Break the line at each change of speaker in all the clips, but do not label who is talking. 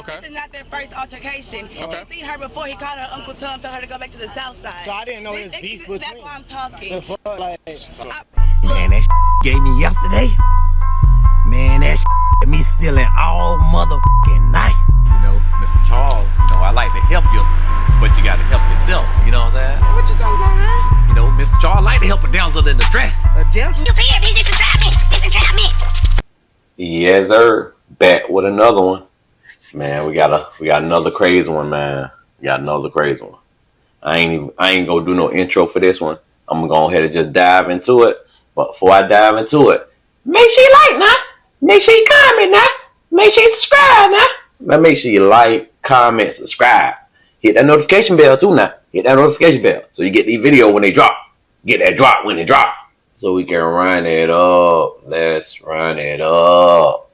Okay.
This is not their first altercation.
Okay.
He seen her before. He called her Uncle Tom, told her to go back to the south side.
So I didn't know his beef between.
That's why I'm talking.
Man, that gave me yesterday. Man, that got me stealing all motherfucking night.
You know, Mr. Charles, I like to help you, but you got to help yourself. You know what I'm saying?
What you talking about, man?
You know, Mr. Charles like to help a damsel in distress.
A damsel?
You pay this entrap me.
Yes, sir. Back with another one. Man, we got another crazy one, man. We got another crazy one. I ain't gonna do no intro for this one. I'm gonna go ahead and just dive into it. But before I dive into it, make sure you like now. Make sure you comment now. Make sure you subscribe now. But make sure you like, comment, subscribe. Hit that notification bell too now. Hit that notification bell so you get the video when they drop. Get that drop when they drop. So we can run it up. Let's run it up.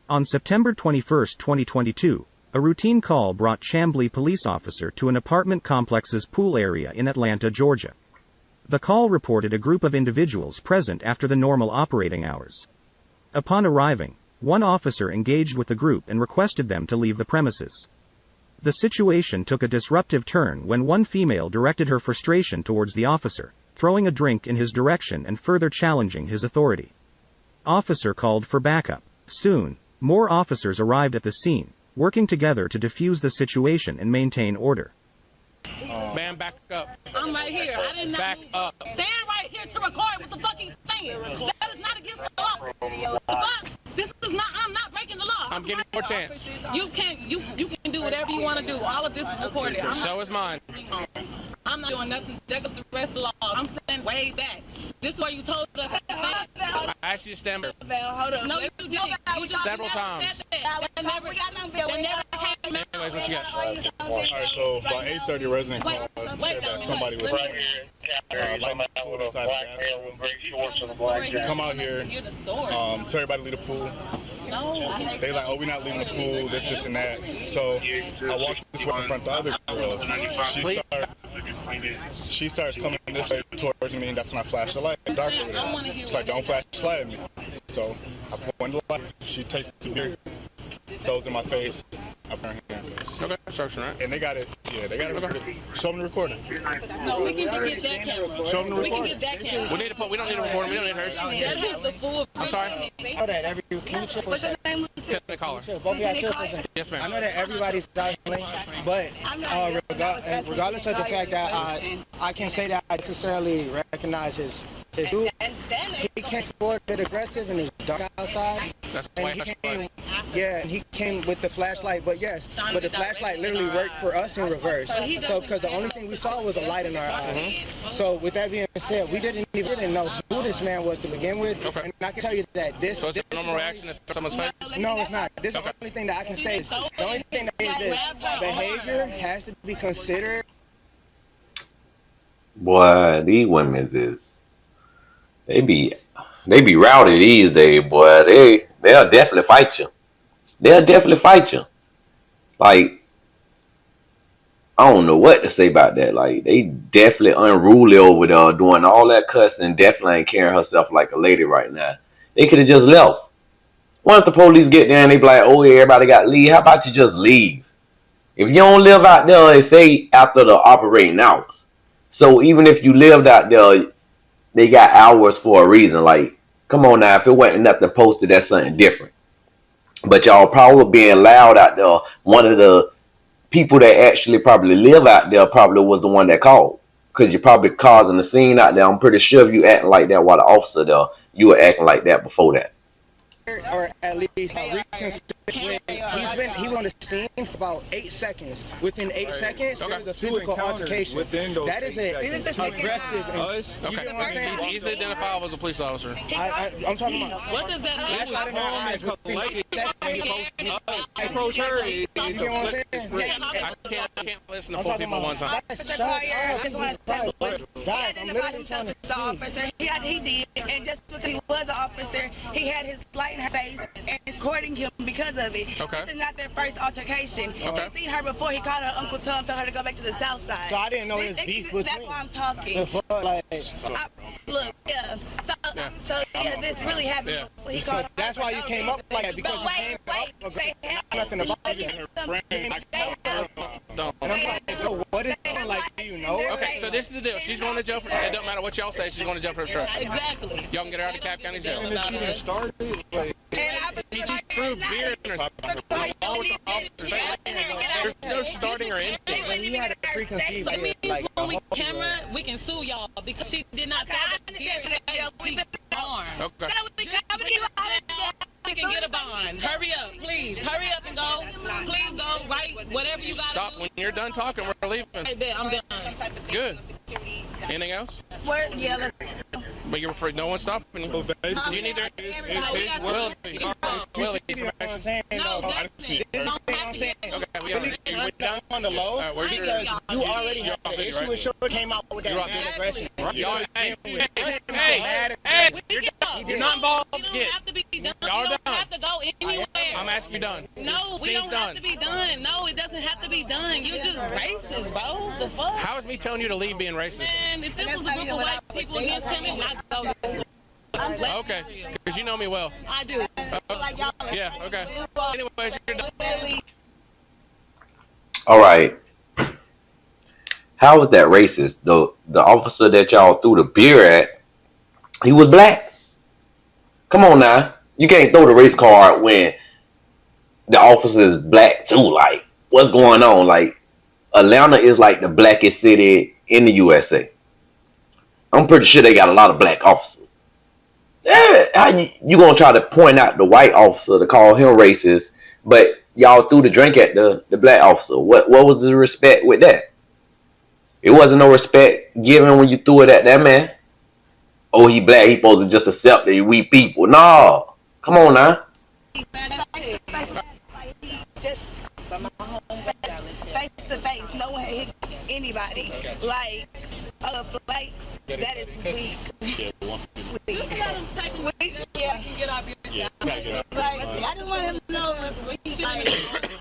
On September 21, 2022, a routine call brought Chamblee police officer to an apartment complex's pool area in Atlanta, Georgia. The call reported a group of individuals present after the normal operating hours. Upon arriving, one officer engaged with the group and requested them to leave the premises. The situation took a disruptive turn when one female directed her frustration towards the officer, throwing a drink in his direction and further challenging his authority. Officer called for backup. Soon, more officers arrived at the scene, working together to defuse the situation and maintain order.
Man, back up.
I'm right here. I didn't know.
Back up.
Stand right here to record what the fuck he's saying. That is not against the law. But this is not. I'm not breaking the law.
I'm giving you a chance.
You can do whatever you want to do. All of this is recorded.
So is mine.
I'm not doing nothing that goes the rest of the law. I'm standing way back. This is where you told us to stand.
I asked you to stand back.
Hold up.
No, you didn't.
Several times. Anyways, what you got?
Alright, so about 8:30, a resident called and said that somebody was lighting the pool inside the bathroom. Come out here, tell everybody to leave the pool. They like, oh, we're not leaving the pool, this and that. So I walked this way in front of the other girls. She starts coming this way towards me, and that's when I flashed the light. It's dark over there. She's like, don't flash the light at me. So I pointed the light. She takes the beer, throws in my face. I put her hand in my face.
Okay, searching, right?
And they got it. Yeah, they got it. Okay. Show them the recording.
No, we can get that camera.
Show them the recording.
We can get that camera.
We don't need a recording. We don't need hers.
That has the full.
I'm sorry.
I know that can you chill for a second?
Lieutenant caller.
Both of y'all chill for a second.
Yes, ma'am.
I know that everybody's dialing, but regardless of the fact that I can't say that I necessarily recognize his suit. He came forward a bit aggressive and it's dark outside.
That's
and
why
he came, yeah, and he came with the flashlight, but the flashlight literally worked for us in reverse. So, because the only thing we saw was a light in our eyes. So, with that being said, we didn't know who this man was to begin with.
Okay.
And I can tell you that this.
So it's a normal reaction to someone's face?
No, it's not. This is the only thing that I can say. The only thing that is this: behavior has to be considered.
Boy, these women they be rowdy these days, boy. They'll definitely fight you. They'll definitely fight you. Like, I don't know what to say about that. Like, they definitely unruly over there doing all that cussing. Definitely ain't carrying herself like a lady right now. They could have just left. Once the police get there and they be like, oh yeah, everybody got to leave. How about you just leave? If you don't live out there, they say after the operating hours. So even if you lived out there, they got hours for a reason. Like, come on now, if it wasn't nothing posted, that's something different. But y'all probably being loud out there. One of the people that actually probably live out there probably was the one that called. Because you're probably causing the scene out there. I'm pretty sure if you acting like that while the officer there, you were acting like that before that.
Or at least he was on the scene for about 8 seconds. Within 8 seconds, there was a physical altercation. That is aggressive.
Okay.
You know what I'm saying?
He's easily identifiable as a police officer.
I'm talking about.
What does that mean?
Approach her. You know what I'm saying?
I can't listen to four people at one time.
Guys, I'm literally trying to see.
Officer, he did, and just because he was an officer, he had his light in her face and escorting him because of it.
Okay.
This is not their first altercation.
Okay.
He seen her before. He called her Uncle Tom, told her to go back to the south side.
So I didn't know his beef between.
That's why I'm talking. Look, yeah. So yeah, this really happened.
Yeah.
He
So
called
that's why you came up like that, because you came
wait,
up
they have
nothing about
let
it.
me
And
some- they have-
Don't.
I'm like, yo, what is going like? Do you know?
Okay, so this is the deal. She's going to jail for. It don't matter what y'all say. She's going to jail for obstruction.
Exactly.
Y'all can get her out of Cap County Jail.
And I
She threw beer in her. There's no starting or ending.
But he had a preconceived idea, like
When we
a whole-
camera, we can sue y'all because she did not throw the beer in the arm.
Okay.
We can get a bond. Hurry up, please. Hurry up and go. Please go. Write whatever you got
Stop
to do.
when you're done talking. We're leaving.
I bet I'm done.
Good. Anything else?
Where, yeah, let's
But you're afraid no one's stopping you. You need to. Willie.
You see what I'm saying?
No,
though?
that's it.
This is
Don't
what
have
I'm
to
saying.
get
Okay, we
Really
got
calm down on the low,
where's your-
because you already
You're
had
off
the
duty,
issue
right?
with Short came out with that
You're off
mad
duty.
aggression.
Y'all, hey,
Mad
you're not involved
We don't
yet.
have to be done. We
Y'all
don't
done.
have to go anywhere.
I'm asking you done.
No, we
Seems
don't
done.
have to be done. No, it doesn't have to be done. You're just racist, bro. The fuck?
How is me telling you to leave being racist?
Man, if this was a group of white people against him, it would not go this way.
Okay, because you know me well.
I do.
Yeah, okay. Anyways, you're done.
All right. How is that racist? The officer that y'all threw the beer at, he was black. Come on now. You can't throw the race card when the officer is black too. Like, what's going on? Like, Atlanta is like the blackest city in the USA. I'm pretty sure they got a lot of black officers. Yeah, how you gonna try to point out the white officer to call him racist, but y'all threw the drink at the black officer? What was the respect with that? It wasn't no respect given when you threw it at that man. Oh, he black, he supposed to just accept that we people. No. Come on now.
Just face to face. No one hit anybody. Like a flight. That is weak. Weak. Yeah. Right. I just want him to know if we like.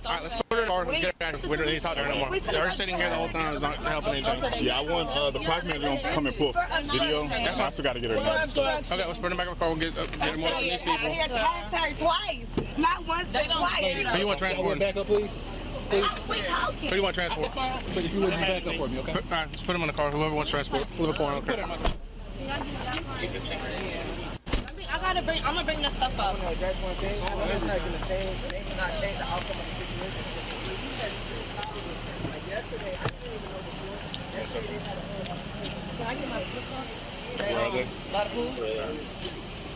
All right, let's put her in the car. Let's get her out. We don't need to talk to her no more. Her sitting here the whole time is not helping anything.
Yeah, I want the park manager to come and pull video. That's why I still got to get her done.
Okay, let's put her back in the car. We'll get her more from these
He
people.
attacked her twice. Not once, but twice.
Who you want transporting?
Back up, please.
We
Who
talking.
do you want transport?
But if you would just back up for me, okay?
All right, let's put him in the car. Whoever wants transport. Flip a coin. I don't care.
I'm gonna bring this stuff up.
That's one thing. It's not going to change. They cannot change the outcome of the situation. Like yesterday, I didn't even know before.
Can I get my flip-flops?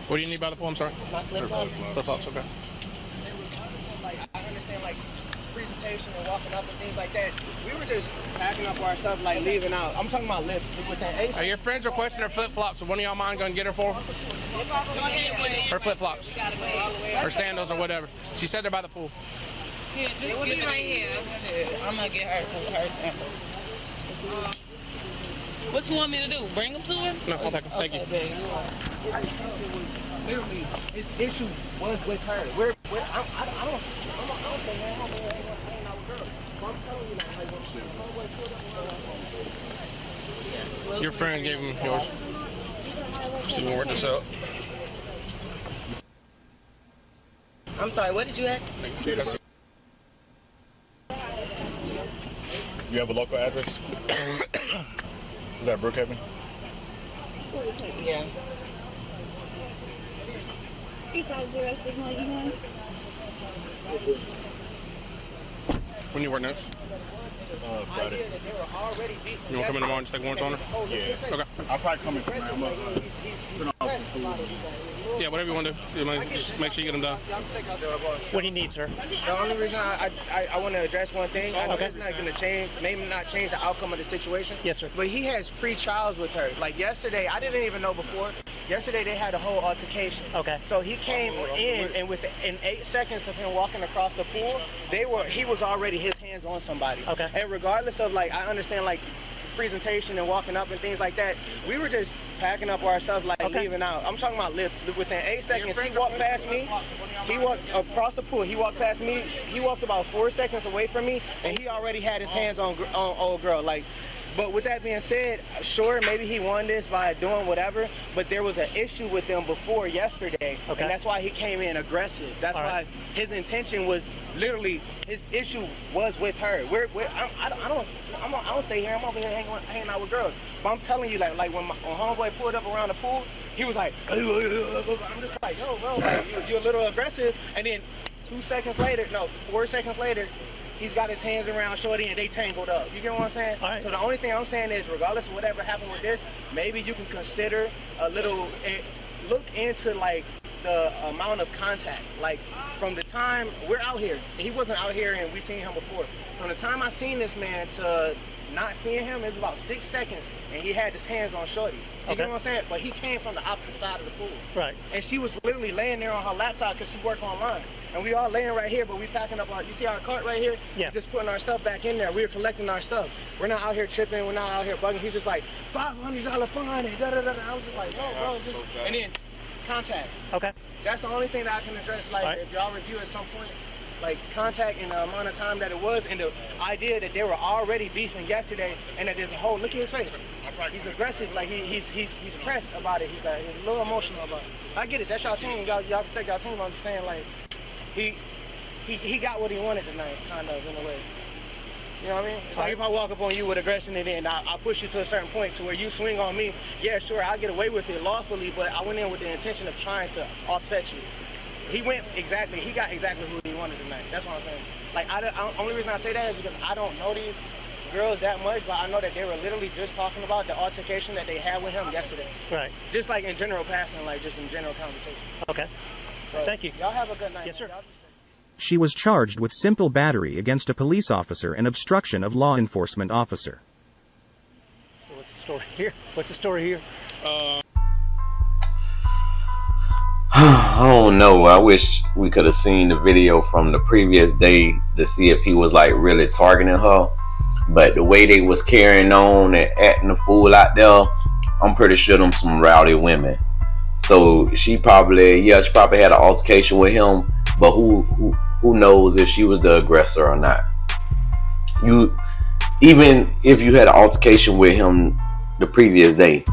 What do you need by the pool? I'm sorry.
My flip-flops?
Flip-flops, okay.
Like, I understand, like, presentation and walking up and things like that. We were just packing up our stuff, like, leaving out. I'm talking about lift with that ace.
Your friends requesting her flip-flops. So one of y'all mind going to get her for her? Her flip-flops. Her sandals or whatever. She said they're by the pool.
It will be right here. I'm gonna get her sample. What you want me to do? Bring them to her?
No, I'll take them. Thank you.
Literally, his issue was with her. I don't think man, I'm hanging out with girls. So I'm telling you, like,
Your friend gave him yours. So you can work this out.
I'm sorry, what did you ask?
You have a local address? Is that Brookhaven?
Yeah.
When you work next?
Friday.
You want to come in tomorrow and just take warrants on her?
Yeah.
Okay.
I'll probably come in for I'm gonna print off some food.
Yeah, whatever you want to do. Just make sure you get them done.
What do you need, sir?
the only reason I want to address one thing, I know it's not going to change, maybe not change the outcome of the situation.
Yes, sir.
But he has pre-trials with her. Like yesterday, I didn't even know before. Yesterday they had a whole altercation.
Okay.
So he came in, and in 8 seconds of him walking across the pool, he was already his hands on somebody.
Okay.
And regardless of, like, I understand, like, presentation and walking up and things like that, we were just packing up our stuff, like, leaving out. I'm talking about lift. Within 8 seconds, he walked past me. He walked across the pool. He walked past me. He walked about 4 seconds away from me, and he already had his hands on old girl. Like, But with that being said, sure, maybe he won this by doing whatever, but there was an issue with them before yesterday, and that's why he came in aggressive. That's why his intention was literally, his issue was with her. I don't stay here. I'm over here hanging out with girls. But I'm telling you, like when homeboy pulled up around the pool, he was like, I'm just like, yo, bro, like, you're a little aggressive. And then 4 seconds later, he's got his hands around shorty and they tangled up. You get what I'm saying? So the only thing I'm saying is, regardless of whatever happened with this, maybe you can consider a little, look into like the amount of contact. Like from the time we're out here, he wasn't out here and we seen him before. From the time I seen this man to not seeing him, it's about 6 seconds, and he had his hands on shorty. You get what I'm saying? But he came from the opposite side of the pool.
Right.
And she was literally laying there on her laptop because she worked online. And we all laying right here, but we packing up our, you see our cart right here?
Yeah.
We're just putting our stuff back in there. We're collecting our stuff. We're not out here tripping. We're not out here bugging. He's just like, $500 fine. And da-da-da-da. I was just like, no, bro. Just, and then contact.
Okay.
That's the only thing that I can address. Like, if y'all review at some point, like contact and the amount of time that it was, and the idea that they were already beefing yesterday, and that there's a whole, look at his face. He's aggressive, like he's pressed about it. He's a little emotional about it. I get it, that's y'all team. Y'all can take y'all team. I'm just saying, like, he got what he wanted tonight, kind of, in a way. You know what I mean? It's like if I walk up on you with aggression and then I push you to a certain point to where you swing on me, yeah, sure, I'll get away with it lawfully, but I went in with the intention of trying to offset you. He got exactly who he wanted tonight. That's what I'm saying. Like, only reason I say that is because I don't know these girls that much, but I know that they were literally just talking about the altercation that they had with him yesterday.
Right.
Just like in general passing, like just in general conversation.
Okay. So, thank you.
Y'all have a good night.
Yes, sir.
She was charged with simple battery against a police officer and obstruction of law enforcement officer.
So what's the story here? What's the story here?
I don't know. I wish we could have seen the video from the previous day to see if he was like really targeting her. But the way they was carrying on and acting a fool out there, I'm pretty sure them some rowdy women. So she probably had an altercation with him. But who knows if she was the aggressor or not? Even if you had an altercation with him the previous day,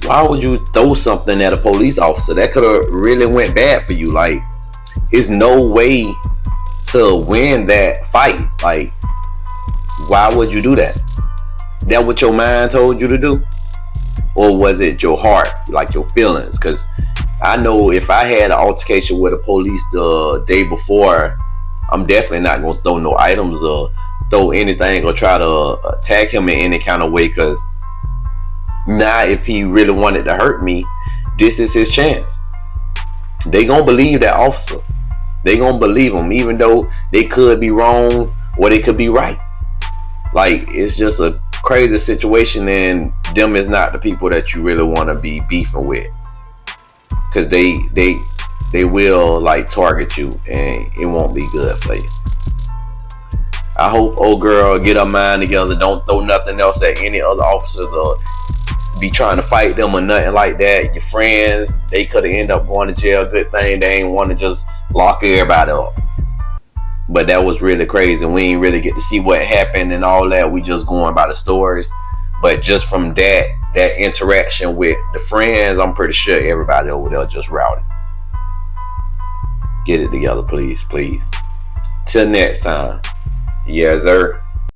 why would you throw something at a police officer? That could have really went bad for you. Like, there's no way to win that fight. Like, why would you do that? That what your mind told you to do? Or was it your heart, like your feelings? Because I know if I had an altercation with the police the day before, I'm definitely not going to throw no items or throw anything or try to attack him in any kind of way, because now if he really wanted to hurt me, this is his chance. They gonna believe that officer. They gonna believe him, even though they could be wrong or they could be right. Like, it's just a crazy situation, and them is not the people that you really want to be beefing with, because they will like target you and it won't be good for you. I hope old girl get her mind together. Don't throw nothing else at any other officers or be trying to fight them or nothing like that. Your friends, they could have ended up going to jail. Good thing they ain't want to just lock everybody up. But that was really crazy. We ain't really get to see what happened and all that. We just going by the stories. But just from that interaction with the friends, I'm pretty sure everybody over there just routed. Get it together, please, please. Till next time. Yes, sir.